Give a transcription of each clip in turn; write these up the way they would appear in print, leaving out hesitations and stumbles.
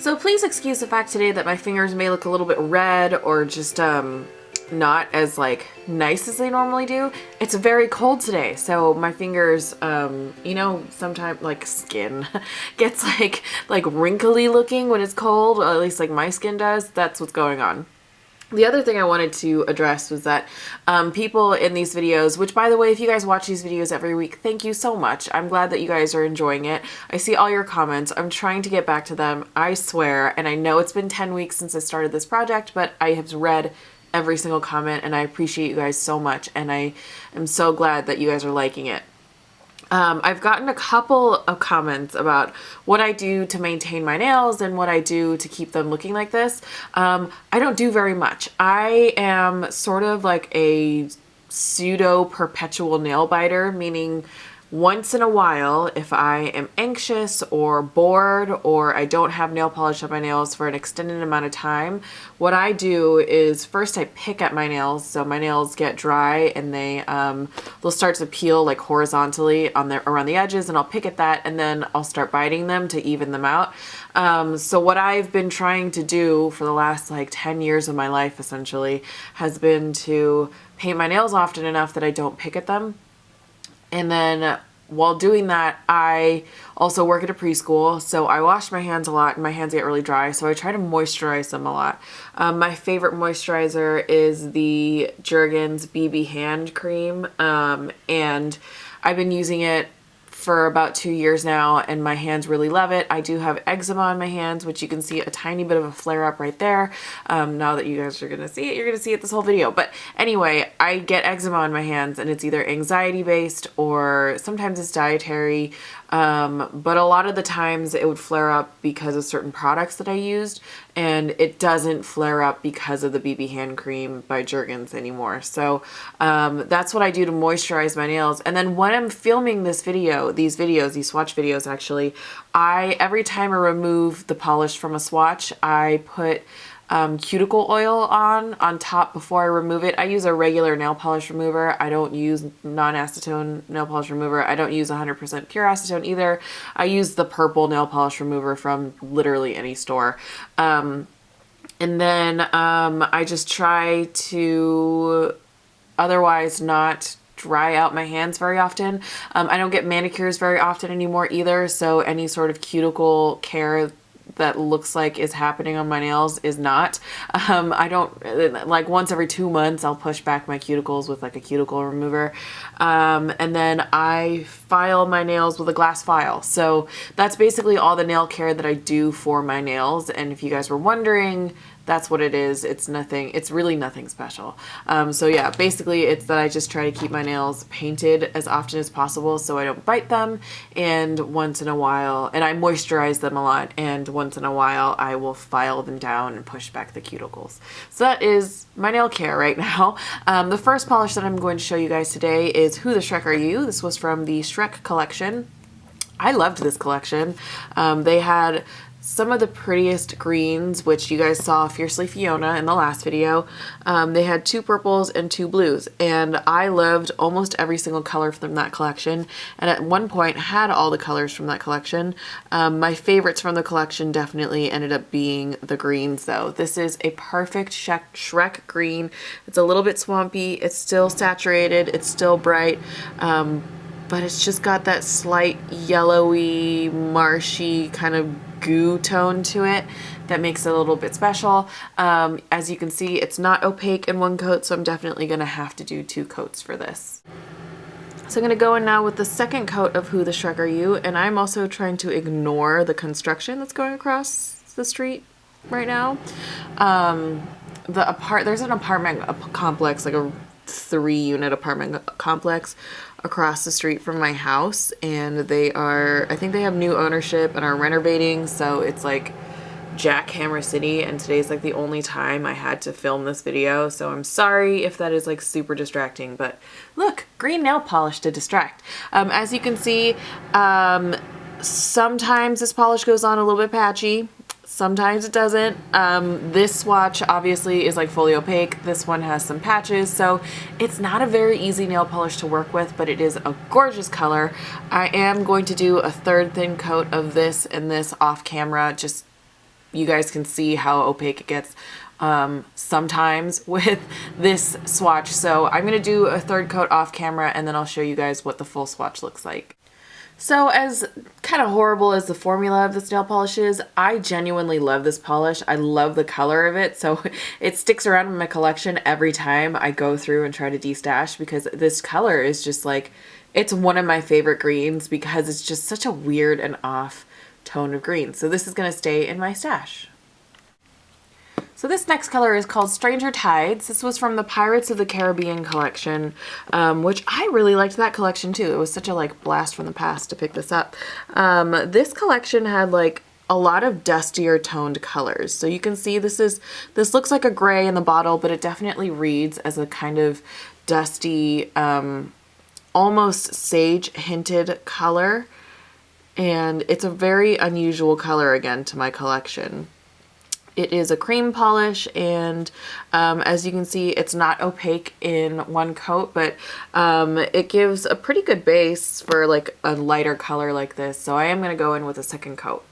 So please excuse the fact today that my fingers may look a little bit red or just not as like nice as they normally do. It's very cold today, so my fingers, you know, sometimes like skin gets like wrinkly looking when it's cold, or at least like my skin does. That's what's going on. The other thing I wanted to address was that people in these videos, which by the way, if you guys watch these videos every week, thank you so much. I'm glad that you guys are enjoying it. I see all your comments. I'm trying to get back to them, I swear. And I know it's been 10 weeks since I started this project, but I have read every single comment and I appreciate you guys so much. And I am so glad that you guys are liking it. I've gotten a couple of comments about what I do to maintain my nails and what I do to keep them looking like this. I don't do very much. I am sort of like a pseudo perpetual nail biter, meaning once in a while, if I am anxious or bored or I don't have nail polish on my nails for an extended amount of time, what I do is first I pick at my nails. So my nails get dry and they'll start to peel like horizontally on around the edges, and I'll pick at that and then I'll start biting them to even them out. So what I've been trying to do for the last like 10 years of my life essentially has been to paint my nails often enough that I don't pick at them. And then while doing that, I also work at a preschool, so I wash my hands a lot and my hands get really dry, so I try to moisturize them a lot. My favorite moisturizer is the Jergens BB hand cream, and I've been using it for about 2 years now and my hands really love it. I do have eczema on my hands, which you can see a tiny bit of a flare up right there. Now that you guys are gonna see it, you're gonna see it this whole video. But anyway, I get eczema on my hands and it's either anxiety based or sometimes it's dietary. But a lot of the times it would flare up because of certain products that I used, and it doesn't flare up because of the BB hand cream by Jergens anymore. So that's what I do to moisturize my nails. And then when I'm filming this video, these swatch videos actually, every time I remove the polish from a swatch, I put cuticle oil on top before I remove it. I use a regular nail polish remover. I don't use non-acetone nail polish remover. I don't use 100% pure acetone either. I use the purple nail polish remover from literally any store. And then I just try to otherwise not dry out my hands very often. I don't get manicures very often anymore either, so any sort of cuticle care that looks like is happening on my nails is not. I don't, like once every 2 months I'll push back my cuticles with like a cuticle remover, and then I file my nails with a glass file. So that's basically all the nail care that I do for my nails, and if you guys were wondering, that's what it is. It's nothing, it's really nothing special. So yeah, basically it's that I just try to keep my nails painted as often as possible so I don't bite them, and once in a while, and I moisturize them a lot, and once in a while I will file them down and push back the cuticles. So that is my nail care right now. The first polish that I'm going to show you guys today is Who the Shrek Are You? This was from the Shrek collection. I loved this collection. They had some of the prettiest greens, which you guys saw Fiercely Fiona in the last video. They had 2 purples and 2 blues, and I loved almost every single color from that collection, and at one point had all the colors from that collection. My favorites from the collection definitely ended up being the greens though. This is a perfect Shrek green. It's a little bit swampy, it's still saturated, it's still bright, but it's just got that slight yellowy, marshy kind of goo tone to it that makes it a little bit special. As you can see, it's not opaque in one coat, so I'm definitely gonna have to do 2 coats for this. So I'm gonna go in now with the second coat of Who the Shrek Are You, and I'm also trying to ignore the construction that's going across the street right now. There's an apartment complex, like a 3-unit apartment complex across the street from my house, and I think they have new ownership and are renovating, so it's like jackhammer city, and today's like the only time I had to film this video, so I'm sorry if that is like super distracting, but look, green nail polish to distract. As you can see, sometimes this polish goes on a little bit patchy. Sometimes it doesn't. This swatch obviously is like fully opaque. This one has some patches, so it's not a very easy nail polish to work with, but it is a gorgeous color. I am going to do a 3rd thin coat of this and this off camera just you guys can see how opaque it gets sometimes with this swatch. So I'm going to do a third coat off camera and then I'll show you guys what the full swatch looks like. So as kind of horrible as the formula of this nail polish is, I genuinely love this polish. I love the color of it, so it sticks around in my collection every time I go through and try to destash, because this color is just like, it's one of my favorite greens because it's just such a weird and off tone of green. So this is going to stay in my stash. So this next color is called Stranger Tides. This was from the Pirates of the Caribbean collection, which I really liked that collection too. It was such a like blast from the past to pick this up. This collection had like a lot of dustier toned colors. So you can see this looks like a gray in the bottle, but it definitely reads as a kind of dusty, almost sage hinted color. And it's a very unusual color again to my collection. It is a cream polish, and as you can see, it's not opaque in one coat, but it gives a pretty good base for like a lighter color like this. So I am going to go in with a second coat.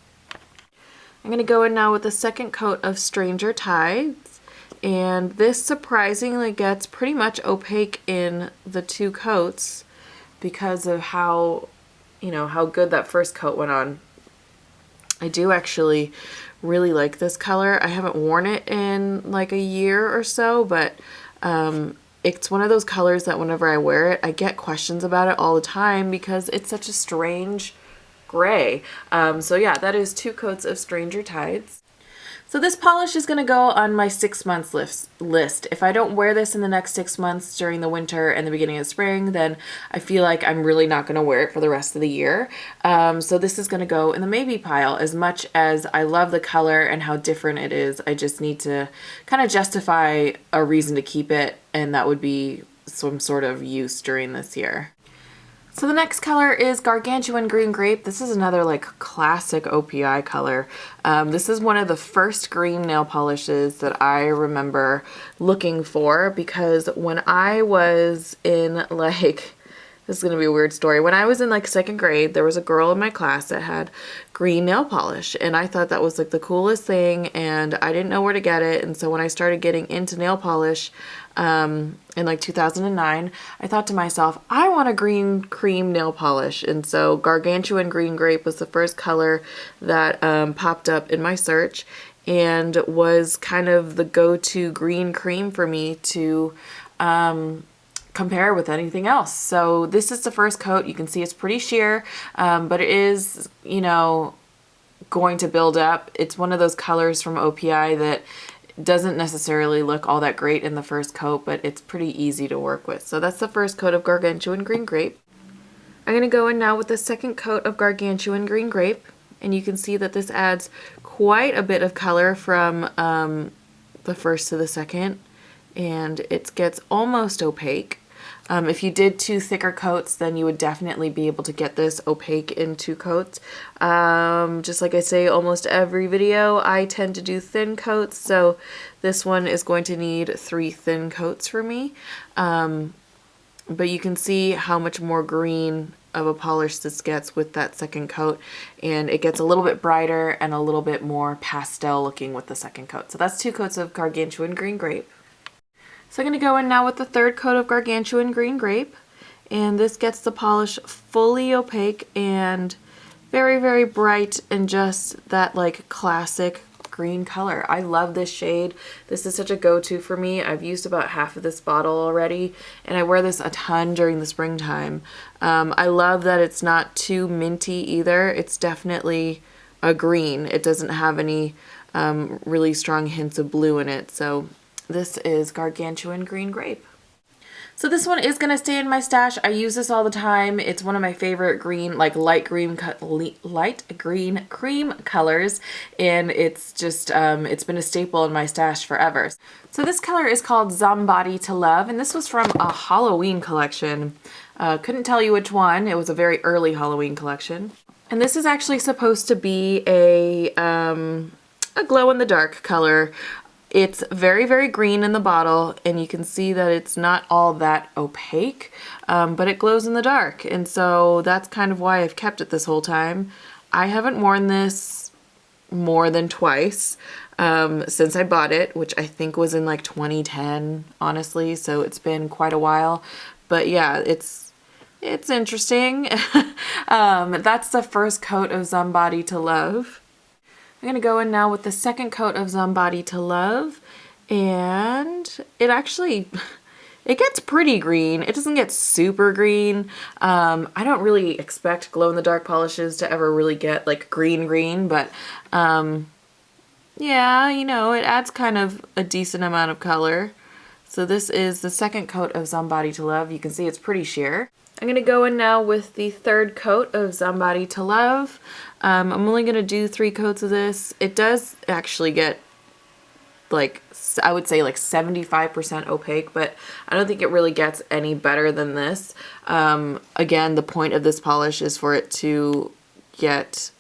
I'm going to go in now with the second coat of Stranger Tides, and this surprisingly gets pretty much opaque in the two coats because of how, you know, how good that first coat went on. I do actually really like this color. I haven't worn it in like a year or so, but it's one of those colors that whenever I wear it, I get questions about it all the time because it's such a strange gray. So yeah, that is 2 coats of Stranger Tides. So this polish is going to go on my 6 months list. If I don't wear this in the next 6 months during the winter and the beginning of spring, then I feel like I'm really not going to wear it for the rest of the year. So this is going to go in the maybe pile. As much as I love the color and how different it is, I just need to kind of justify a reason to keep it, and that would be some sort of use during this year. So the next color is Gargantuan Green Grape. This is another like classic OPI color. This is one of the first green nail polishes that I remember looking for, because when I was in like, this is going to be a weird story. When I was in like 2nd grade, there was a girl in my class that had green nail polish, and I thought that was like the coolest thing, and I didn't know where to get it. And so when I started getting into nail polish in like 2009, I thought to myself, I want a green cream nail polish. And so Gargantuan Green Grape was the first color that popped up in my search and was kind of the go-to green cream for me to compare with anything else. So this is the first coat. You can see it's pretty sheer, but it is, you know, going to build up. It's one of those colors from OPI that doesn't necessarily look all that great in the first coat, but it's pretty easy to work with. So that's the first coat of Gargantuan Green Grape. I'm going to go in now with the second coat of Gargantuan Green Grape, and you can see that this adds quite a bit of color from the first to the second, and it gets almost opaque. If you did 2 thicker coats, then you would definitely be able to get this opaque in 2 coats. Just like I say almost every video, I tend to do thin coats, so this one is going to need 3 thin coats for me. But you can see how much more green of a polish this gets with that second coat, and it gets a little bit brighter and a little bit more pastel looking with the second coat. So that's 2 coats of Gargantuan Green Grape. So I'm going to go in now with the third coat of Gargantuan Green Grape, and this gets the polish fully opaque and very, very bright and just that like classic green color. I love this shade. This is such a go-to for me. I've used about half of this bottle already, and I wear this a ton during the springtime. I love that it's not too minty either. It's definitely a green. It doesn't have any really strong hints of blue in it. So this is Gargantuan Green Grape. So this one is going to stay in my stash. I use this all the time. It's one of my favorite green, like light green cream colors, and it's just, it's been a staple in my stash forever. So this color is called Zom-body To Love, and this was from a Halloween collection. Couldn't tell you which one. It was a very early Halloween collection. And this is actually supposed to be a glow-in-the-dark color. It's very, very green in the bottle, and you can see that it's not all that opaque, but it glows in the dark, and so that's kind of why I've kept it this whole time. I haven't worn this more than twice since I bought it, which I think was in like 2010, honestly. So it's been quite a while. But yeah, it's interesting. That's the first coat of Zom-body To Love. I'm gonna go in now with the second coat of Zom-body To Love, and it actually, it gets pretty green. It doesn't get super green. I don't really expect glow-in-the-dark polishes to ever really get like green, but yeah, you know, it adds kind of a decent amount of color. So this is the second coat of Zom-body To Love. You can see it's pretty sheer. I'm going to go in now with the third coat of Zom-body To Love. I'm only going to do 3 coats of this. It does actually get like, I would say like 75% opaque, but I don't think it really gets any better than this. Again, the point of this polish is for it to get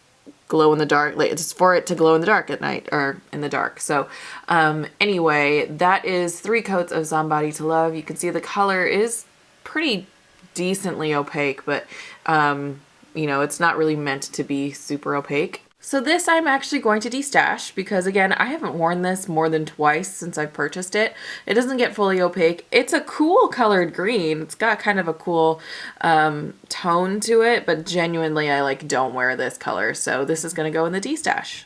glow in the dark, like it's for it to glow in the dark at night or in the dark. So anyway, that is 3 coats of Zom-body To Love. You can see the color is pretty decently opaque, but you know, it's not really meant to be super opaque. So this I'm actually going to destash because, again, I haven't worn this more than twice since I've purchased it. It doesn't get fully opaque. It's a cool colored green. It's got kind of a cool tone to it, but genuinely I like don't wear this color. So this is going to go in the destash.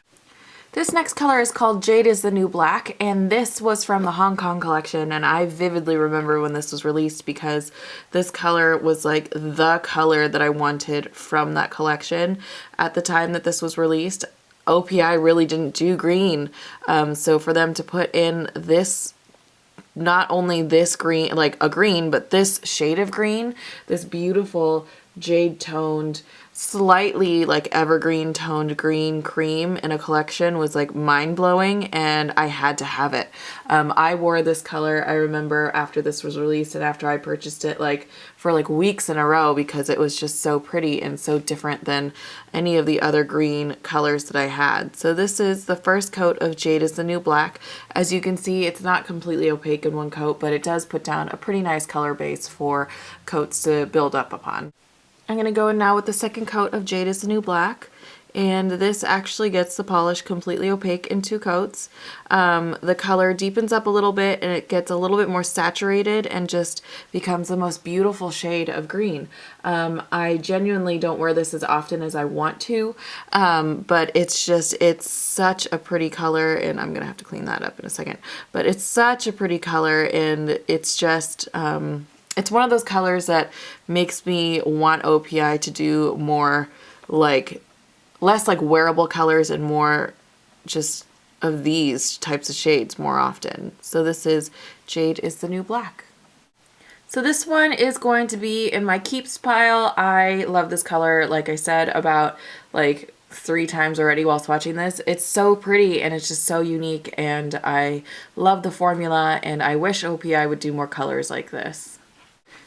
This next color is called Jade is the New Black, and this was from the Hong Kong collection, and I vividly remember when this was released because this color was like the color that I wanted from that collection at the time that this was released. OPI really didn't do green, so for them to put in this, not only this green, like a green, but this shade of green, this beautiful jade toned, slightly like evergreen toned green cream in a collection was like mind-blowing, and I had to have it. I wore this color, I remember, after this was released and after I purchased it, like for like weeks in a row because it was just so pretty and so different than any of the other green colors that I had. So this is the first coat of Jade is the New Black. As you can see, it's not completely opaque in one coat, but it does put down a pretty nice color base for coats to build up upon. I'm going to go in now with the second coat of Jade is the New Black, and this actually gets the polish completely opaque in 2 coats. The color deepens up a little bit and it gets a little bit more saturated and just becomes the most beautiful shade of green. I genuinely don't wear this as often as I want to, but it's such a pretty color, and I'm going to have to clean that up in a second, but it's such a pretty color, and it's just... it's one of those colors that makes me want OPI to do more like, less like wearable colors and more just of these types of shades more often. So this is Jade is the New Black. So this one is going to be in my keeps pile. I love this color, like I said, about like 3 times already while swatching this. It's so pretty and it's just so unique, and I love the formula, and I wish OPI would do more colors like this.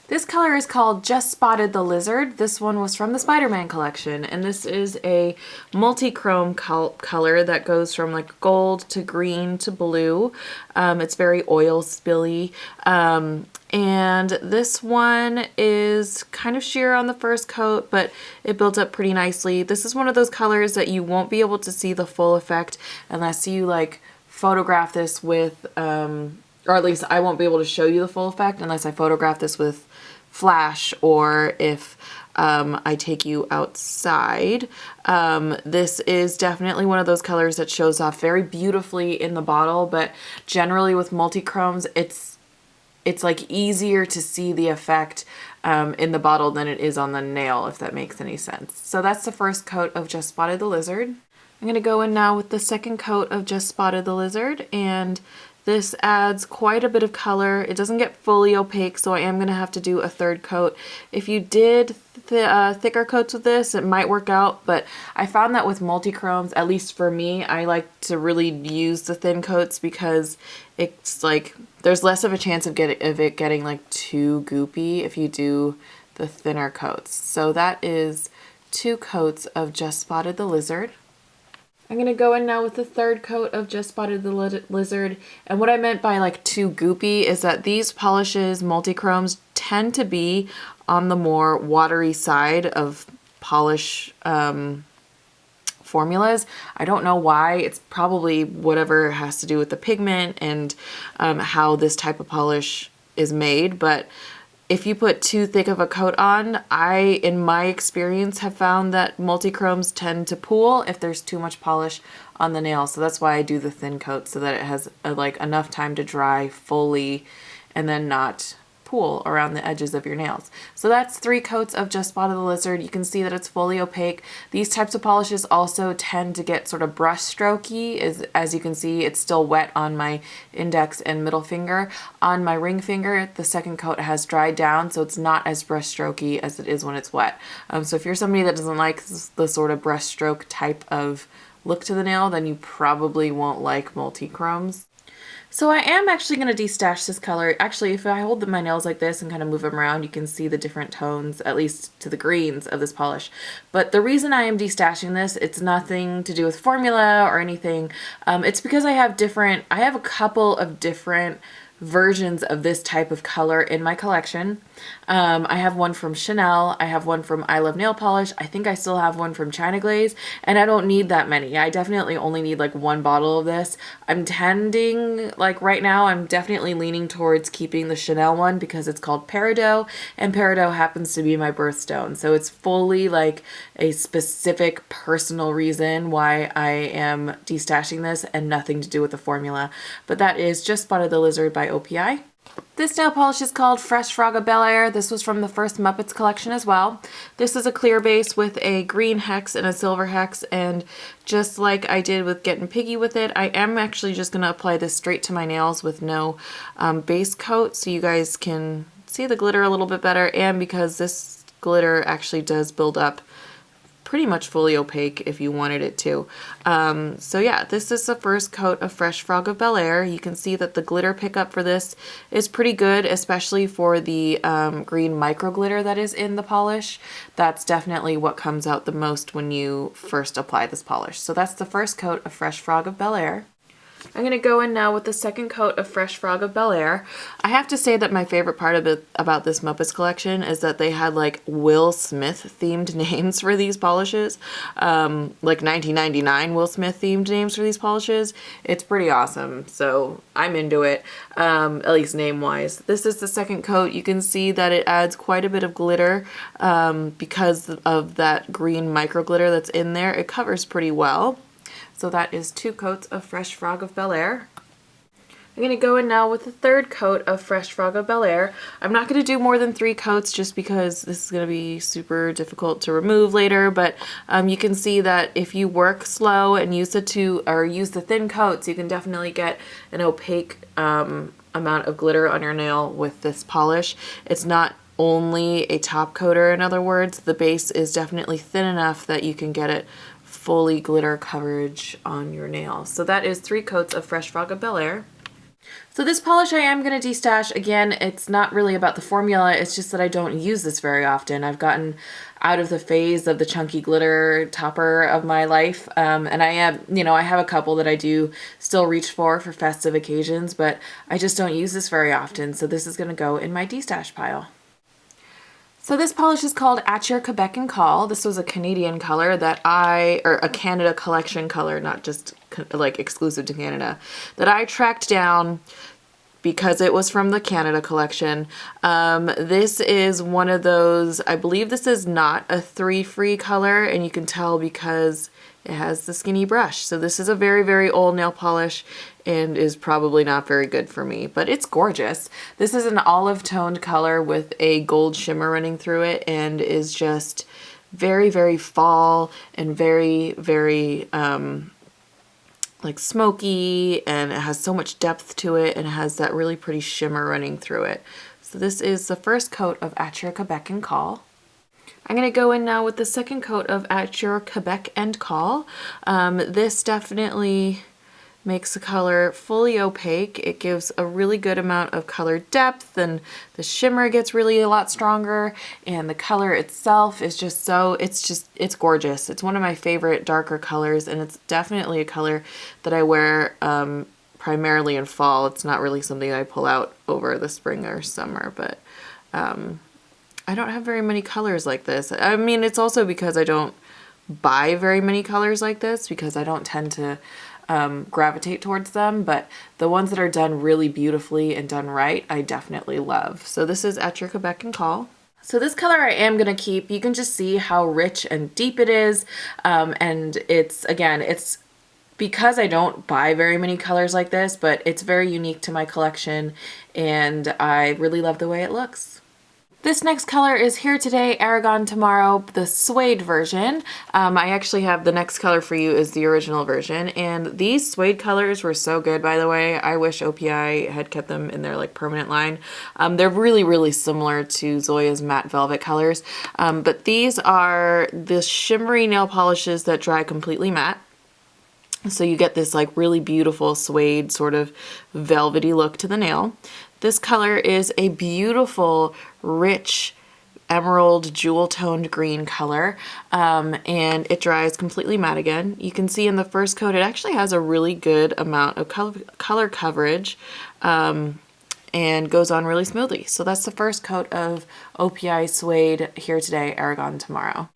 This color is called Just Spotted the Lizard. This one was from the Spider-Man collection, and this is a multi-chrome color that goes from like gold to green to blue. It's very oil spilly, and this one is kind of sheer on the first coat, but it built up pretty nicely. This is one of those colors that you won't be able to see the full effect unless you like photograph this with, or at least I won't be able to show you the full effect unless I photograph this with flash, or if I take you outside. This is definitely one of those colors that shows off very beautifully in the bottle, but generally with multi-chromes, it's like easier to see the effect in the bottle than it is on the nail, if that makes any sense. So that's the first coat of Just Spotted the Lizard. I'm going to go in now with the second coat of Just Spotted the Lizard, and this adds quite a bit of color. It doesn't get fully opaque, so I am going to have to do a third coat. If you did thicker coats with this, it might work out, but I found that with multi-chromes, at least for me, I like to really use the thin coats because it's like there's less of a chance of it getting like too goopy if you do the thinner coats. So that is 2 coats of Just Spotted the Lizard. I'm going to go in now with the third coat of Just Spotted the Lizard, and what I meant by like too goopy is that these polishes, multi-chromes, tend to be on the more watery side of polish formulas. I don't know why. It's probably whatever has to do with the pigment and how this type of polish is made, but if you put too thick of a coat on, in my experience, have found that multi-chromes tend to pool if there's too much polish on the nail. So that's why I do the thin coat, so that it has like enough time to dry fully and then not pool around the edges of your nails. So that's 3 coats of Just Spotted the Lizard. You can see that it's fully opaque. These types of polishes also tend to get sort of brush strokey. As you can see, it's still wet on my index and middle finger. On my ring finger, the second coat has dried down, so it's not as brush strokey as it is when it's wet. So if you're somebody that doesn't like the sort of brush stroke type of look to the nail, then you probably won't like multi-chromes. So I am actually going to destash this color. Actually, if I hold my nails like this and kind of move them around, you can see the different tones, at least to the greens of this polish. But the reason I am destashing this, it's nothing to do with formula or anything. It's because I have a couple of different versions of this type of color in my collection. I have one from Chanel, I have one from I Love Nail Polish, I think I still have one from China Glaze, and I don't need that many. I definitely only need like 1 bottle of this. Like right now, I'm definitely leaning towards keeping the Chanel one because it's called Peridot, and Peridot happens to be my birthstone. So it's fully like a specific personal reason why I am destashing this and nothing to do with the formula. But that is Just Spotted the Lizard by OPI. This nail polish is called Fresh Frog of Bel Air. This was from the first Muppets collection as well. This is a clear base with a green hex and a silver hex, and just like I did with Getting Piggy with it, I am actually just going to apply this straight to my nails with no base coat so you guys can see the glitter a little bit better, and because this glitter actually does build up pretty much fully opaque if you wanted it to. So yeah, this is the first coat of Fresh Frog of Bel Air. You can see that the glitter pickup for this is pretty good, especially for the green micro glitter that is in the polish. That's definitely what comes out the most when you first apply this polish. So that's the first coat of Fresh Frog of Bel Air. I'm going to go in now with the second coat of Fresh Frog of Bel Air. I have to say that my favorite part of it about this Muppets collection is that they had like Will Smith themed names for these polishes. Like 1999 Will Smith themed names for these polishes. It's pretty awesome. So I'm into it, at least name wise. This is the second coat. You can see that it adds quite a bit of glitter because of that green micro glitter that's in there. It covers pretty well. So that is 2 coats of Fresh Frog of Bel Air. I'm going to go in now with the third coat of Fresh Frog of Bel Air. I'm not going to do more than 3 coats just because this is going to be super difficult to remove later, but you can see that if you work slow and use the thin coats, you can definitely get an opaque amount of glitter on your nail with this polish. It's not only a top coater, in other words. The base is definitely thin enough that you can get it fully glitter coverage on your nail. So that is 3 coats of Fresh Frog of Bel Air. So this polish I am going to destash. Again, it's not really about the formula, it's just that I don't use this very often. I've gotten out of the phase of the chunky glitter topper of my life, and I have a couple that I do still reach for festive occasions, but I just don't use this very often, so this is going to go in my destash pile. So this polish is called At Your Quebec and Call. This was a Canadian color or a Canada collection color, not just like exclusive to Canada, that I tracked down because it was from the Canada collection. This is one of those, I believe this is not a 3 free color, and you can tell because it has the skinny brush. So this is a very, very old nail polish and is probably not very good for me, but it's gorgeous. This is an olive toned color with a gold shimmer running through it and is just very, very fall and very, very like smoky, and it has so much depth to it, and it has that really pretty shimmer running through it. So this is the first coat of At Your Quebec and Call. I'm going to go in now with the second coat of At Your Quebec and Call. This definitely makes the color fully opaque. It gives a really good amount of color depth, and the shimmer gets really a lot stronger, and the color itself is just it's gorgeous. It's one of my favorite darker colors, and it's definitely a color that I wear primarily in fall. It's not really something I pull out over the spring or summer, but I don't have very many colors like this. I mean, it's also because I don't buy very many colors like this because I don't tend to gravitate towards them, but the ones that are done really beautifully and done right, I definitely love. So this is At Your Quebec and Call. So this color I am going to keep. You can just see how rich and deep it is. And it's, again, it's because I don't buy very many colors like this, but it's very unique to my collection and I really love the way it looks. This next color is Here Today, Aragon Tomorrow, the Suede version. I actually have the next color for you is the original version, and these Suede colors were so good, by the way. I wish OPI had kept them in their like permanent line. They're really, really similar to Zoya's matte velvet colors, but these are the shimmery nail polishes that dry completely matte. So you get this like really beautiful suede sort of velvety look to the nail. This color is a beautiful, rich, emerald jewel toned green color, and it dries completely matte again. You can see in the first coat it actually has a really good amount of color coverage and goes on really smoothly. So that's the first coat of OPI Suede Here Today, Aragon Tomorrow.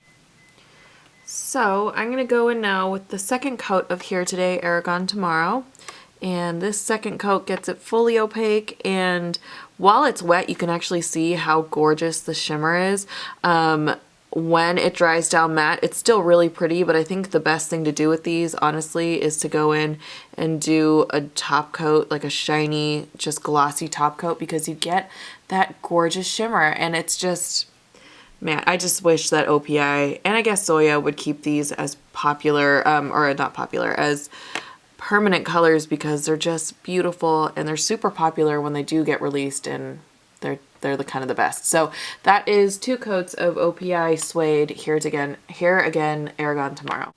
So I'm going to go in now with the second coat of Here Today, Aragon Tomorrow. And this second coat gets it fully opaque, and while it's wet you can actually see how gorgeous the shimmer is. When it dries down matte it's still really pretty, but I think the best thing to do with these honestly is to go in and do a top coat, like a shiny, just glossy top coat, because you get that gorgeous shimmer. And it's just, man, I just wish that OPI and I guess Zoya would keep these as popular, or not popular, as permanent colors, because they're just beautiful and they're super popular when they do get released, and they're the kind of the best. So that is two coats of OPI Suede Here Again, Aragon Tomorrow.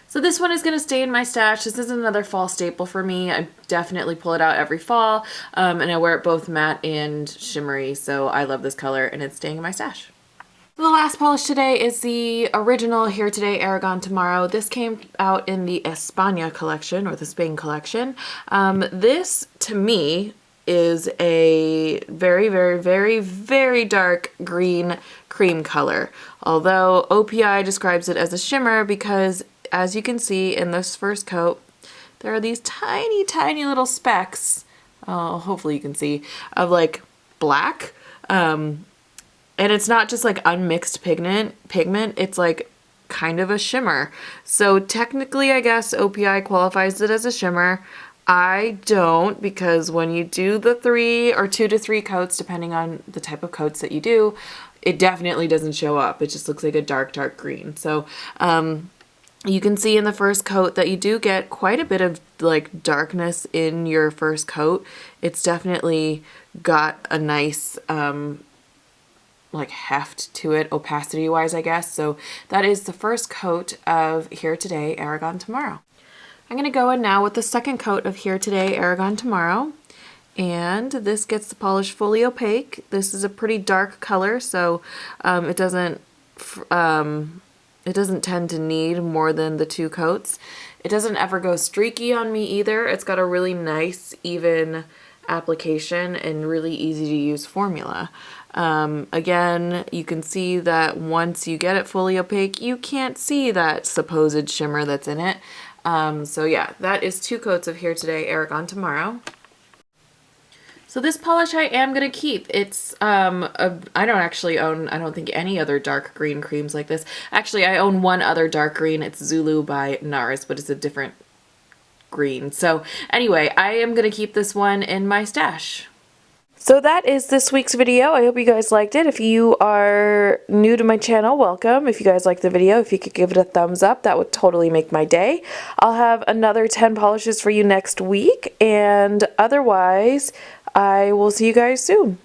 So this one is going to stay in my stash. This is another fall staple for me. I definitely pull it out every fall, and I wear it both matte and shimmery, so I love this color and it's staying in my stash. The last polish today is the original Here Today, Aragon Tomorrow. This came out in the España collection, or the Spain collection. This, to me, is a very, very, very, very dark green cream color. Although OPI describes it as a shimmer because, as you can see in this first coat, there are these tiny, tiny little specks, hopefully you can see, of like black. And it's not just like unmixed pigment, it's like kind of a shimmer. So technically I guess OPI qualifies it as a shimmer. I don't, because when you do the 2 to 3 coats, depending on the type of coats that you do, it definitely doesn't show up. It just looks like a dark, dark green. So you can see in the first coat that you do get quite a bit of like darkness in your first coat. It's definitely got a nice like heft to it, opacity wise, I guess. So that is the first coat of Here Today, Aragon Tomorrow. I'm going to go in now with the second coat of Here Today, Aragon Tomorrow, and this gets the polish fully opaque. This is a pretty dark color, so it doesn't tend to need more than the 2 coats. It doesn't ever go streaky on me either. It's got a really nice, even application and really easy to use formula. Again, you can see that once you get it fully opaque, you can't see that supposed shimmer that's in it. So yeah, that is 2 coats of Here Today, Aragon Tomorrow. So this polish I am going to keep. It's, I don't actually own, I don't think, any other dark green creams like this. Actually, I own one other dark green. It's Zulu by NARS, but it's a different green. So anyway, I am going to keep this one in my stash. So that is this week's video. I hope you guys liked it. If you are new to my channel, welcome. If you guys liked the video, if you could give it a thumbs up, that would totally make my day. I'll have another 10 polishes for you next week, and otherwise, I will see you guys soon.